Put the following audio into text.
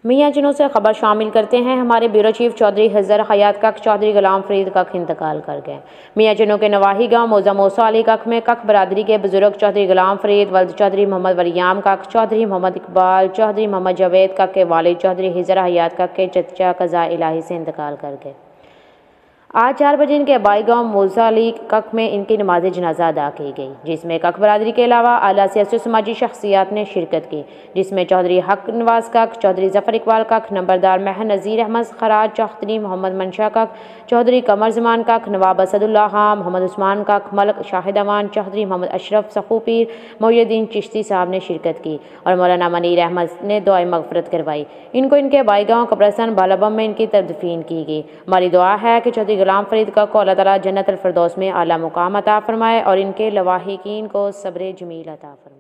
मियाँ जिनों से खबर शामिल करते हैं। हमारे ब्यूरो चीफ चौधरी हज़र हयात कख चौधरी गुलाम फरीद कख इंतकाल कर गए। मियाँ जिनों के नवाही गांव मौजा मौसा अली कख में कख बरादरी के बुजुर्ग चौधरी गुलाम फरीद वल्द चौधरी मोहम्मद वरियाम कख चौधरी मोहम्मद इकबाल चौधरी मोहम्मद जावेद कख के वालिद चौधरी हज़र हयात कख के चचा कज़ा इलाही से इंतकाल कर गए। आज 4 बजे इनके आबाई गांव मौजा अली कख में इनकी नमाज जनाजा अदा की गई, जिसमें कख बरादरी के अलावा आला सियासी समाजी शख्सियात ने शिरकत की, जिसमें चौधरी हक नवाज कख चौधरी जफ़र इकबाल कख नंबरदार महन नज़ीर अहमद खराज चौधरी मोहम्मद मनशा कख चौधरी कमर जमान कख नवाब असदुल्ला खां मोहम्मद उस्मान कख मलक शाहिद अमान चौधरी मोहम्मद अशरफ सखूपीर मोहुद्दीन चिश्ती साहब ने शिरकत की और मौलाना मनीर अहमद ने दुआए मगफरत करवाई। इनको इनके आबाई गाँव कब्रिस्तान बालाबम में इनकी तदफीन की गई। हमारी दुआ है कि चौधरी गुलाम फरीद का को अल्लाह ताला जन्नत अल फिरदौस में आला मुकाम अता फरमाए और इनके लवाहिकीन को सब्र जमील अता फरमाए।